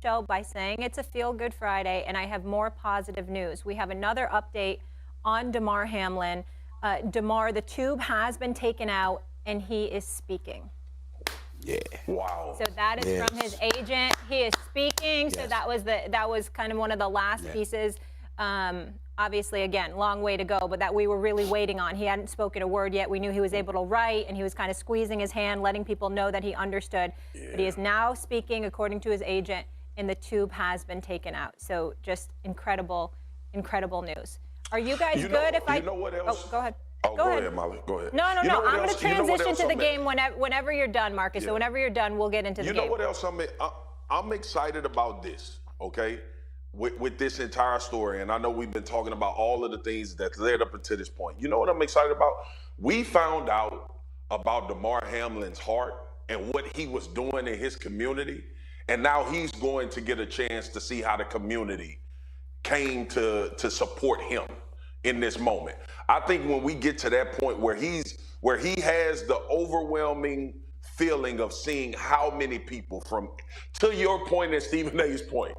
show by saying it's a feel-good Friday, and I have more positive news. We have another update on Damar Hamlin. Damar, the tube has been taken out, and he is speaking. Yeah. Wow. So that is from his agent. He is speaking. Yes. So that was kind of one of the last pieces. Obviously, again, long way to go, but that we were really waiting on. He hadn't spoken a word yet. We knew he was able to write, and he was kind of squeezing his hand, letting people know that he understood. But he is now speaking, according to his agent, and the tube has been taken out. So just incredible, incredible news. Are you guys good? You know what else? Oh, go ahead. Oh, go ahead, Molly. Go ahead. No. I'm going to transition to the game whenever you're done, Marcus. So whenever you're done, we'll get into the game. You know what else I'm excited about this, okay? With this entire story, and I know we've been talking about all of the things that led up until this point. You know what I'm excited about? We found out about Damar Hamlin's heart and what he was doing in his community, and now he's going to get a chance to see how the community came to support him in this moment. I think when we get to that point where he has the overwhelming feeling of seeing how many people, from to your point and Stephen A's point,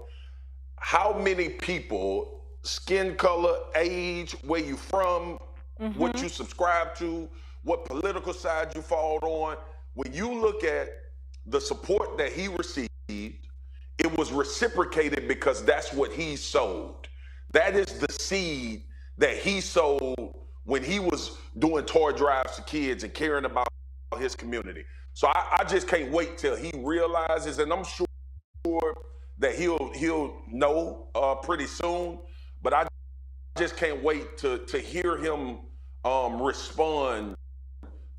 how many people, skin color, age, where you from, what you subscribe to, what political side you fall on. When you look at the support that he received, it was reciprocated because that's what he sowed. That is the seed that he sowed when he was doing toy drives to kids and caring about his community. So I just can't wait till he realizes, and I'm sure that he'll know pretty soon, but I just can't wait to hear him respond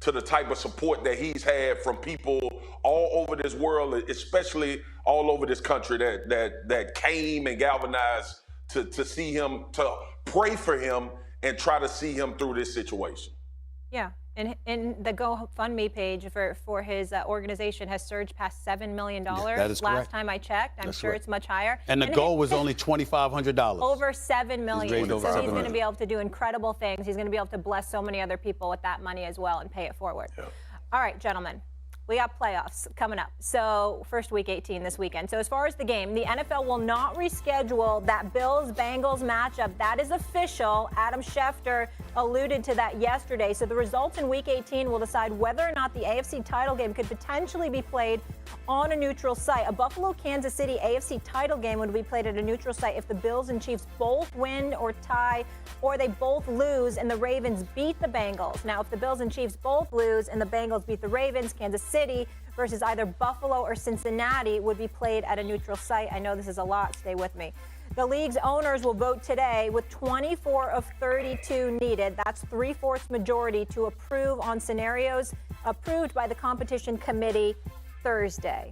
to the type of support that he's had from people all over this world, especially all over this country that came and galvanized to see him, to pray for him and try to see him through this situation. Yeah, and the GoFundMe page for his organization has surged past $7 million. That is correct. Last time I checked. I'm sure it's much higher. And the goal was only $2,500. Over $7 million. Over so $7 he's going to million. be able to do incredible things. He's going to be able to bless so many other people with that money as well and pay it forward. Yeah. All right, gentlemen. We got playoffs coming up. So first week 18 this weekend. So as far as the game, the NFL will not reschedule that Bills-Bengals matchup. That is official. Adam Schefter alluded to that yesterday. So the results in week 18 will decide whether or not the AFC title game could potentially be played on a neutral site. A Buffalo-Kansas City AFC title game would be played at a neutral site if the Bills and Chiefs both win or tie, or they both lose and the Ravens beat the Bengals. Now, if the Bills and Chiefs both lose and the Bengals beat the Ravens, Kansas City versus either Buffalo or Cincinnati would be played at a neutral site. I know this is a lot. Stay with me. The league's owners will vote today with 24 of 32 needed. That's 3/4 majority to approve on scenarios approved by the competition committee Thursday.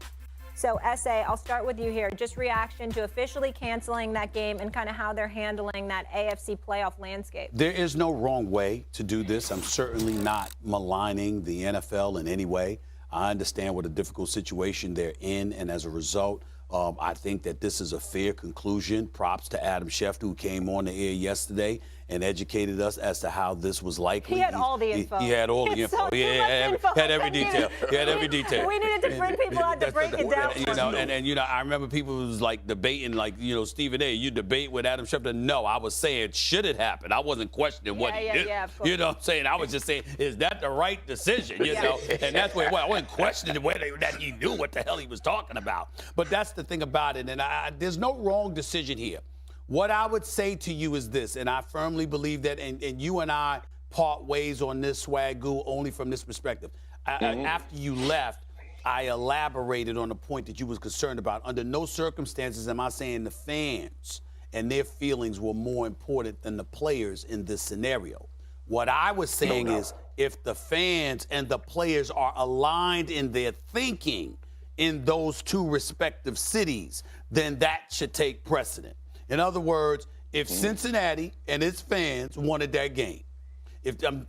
So, S.A., I'll start with you here. Just reaction to officially canceling that game and kind of how they're handling that AFC playoff landscape. There is no wrong way to do this. I'm certainly not maligning the NFL in any way. I understand what a difficult situation they're in, and as a result, I think that this is a fair conclusion. Props to Adam Schefter, who came on the air yesterday and educated us as to how this was likely. He had all the info. He had all the info. He had every detail. He had every detail. We needed to bring people out to break it down. I remember people was like debating, like, Stephen A., you debate with Adam Schefter. No, I was saying, should it happen? I wasn't questioning what he did. Yeah, of course. You know what I'm saying? I was just saying, is that the right decision? You know? And that's where, I wasn't questioning whether that he knew what the hell he was talking about. But that's the thing about it. And there's no wrong decision here. What I would say to you is this, and I firmly believe that, and you and I part ways on this, Swagoo, only from this perspective. After you left, I elaborated on the point that you was concerned about. Under no circumstances am I saying the fans and their feelings were more important than the players in this scenario. What I was saying is, if the fans and the players are aligned in their thinking in those two respective cities, then that should take precedent. In other words, if Cincinnati and its fans wanted that game,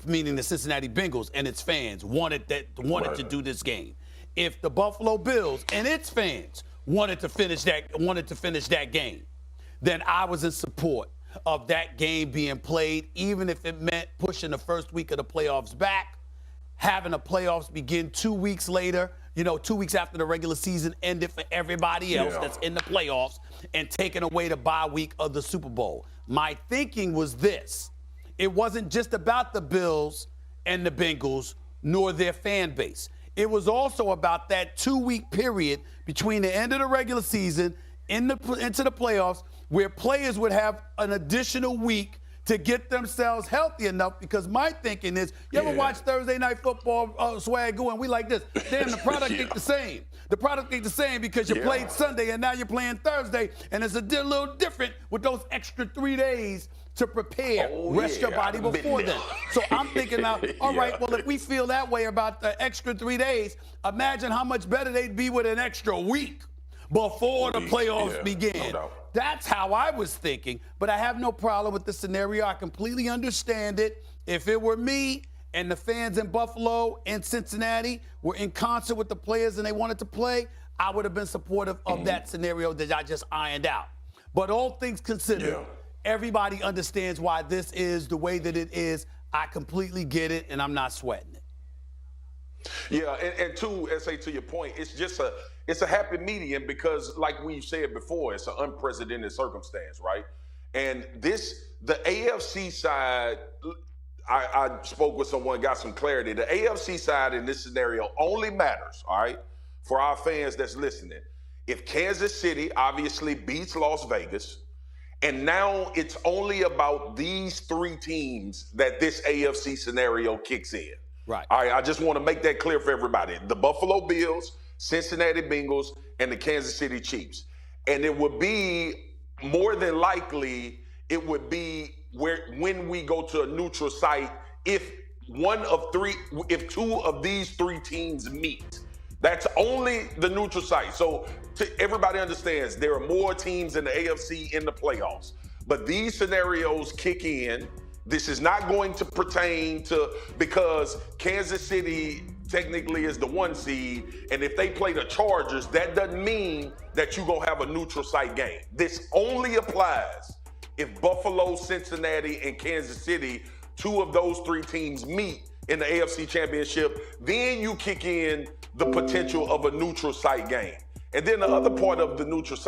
meaning the Cincinnati Bengals and its fans wanted to do this game, if the Buffalo Bills and its fans wanted to finish that game, then I was in support of that game being played, even if it meant pushing the first week of the playoffs back, having the playoffs begin 2 weeks later, 2 weeks after the regular season ended for everybody else that's in the playoffs and taking away the bye week of the Super Bowl. My thinking was this. It wasn't just about the Bills and the Bengals nor their fan base. It was also about that 2-week period between the end of the regular season into the playoffs where players would have an additional week to get themselves healthy enough, because my thinking is, you ever watch Thursday Night Football, Swag, and we like this? Damn, the product ain't the same. The product ain't the same because you played Sunday and now you're playing Thursday, and it's a little different with those extra 3 days to prepare, rest your body before then. So I'm thinking now, all right, well, if we feel that way about the extra 3 days, imagine how much better they'd be with an extra week before the playoffs begin. No, that's how I was thinking, but I have no problem with the scenario. I completely understand it. If it were me and the fans in Buffalo and Cincinnati were in concert with the players and they wanted to play, I would have been supportive of that scenario that I just ironed out. But all things considered, everybody understands why this is the way that it is. I completely get it, and I'm not sweating it. Yeah, and two, S.A., to your point, it's a happy medium because, like we said before, it's an unprecedented circumstance, right? And the AFC side, I spoke with someone, got some clarity. The AFC side in this scenario only matters, all right, for our fans that's listening. If Kansas City obviously beats Las Vegas, and now it's only about these 3 teams that this AFC scenario kicks in. Right. All right, I just want to make that clear for everybody. The Buffalo Bills, Cincinnati Bengals, and the Kansas City Chiefs. And it would be, more than likely, it would be when we go to a neutral site, if 2 of these 3 teams meet. That's only the neutral site. So everybody understands there are more teams in the AFC in the playoffs. But these scenarios kick in. This is not going to pertain to, because Kansas City technically is the 1 seed, and if they play the Chargers, that doesn't mean that you're going to have a neutral site game. This only applies if Buffalo, Cincinnati, and Kansas City, 2 of those 3 teams meet in the AFC Championship. Then you kick in the potential of a neutral site game. And then the other part of the neutral site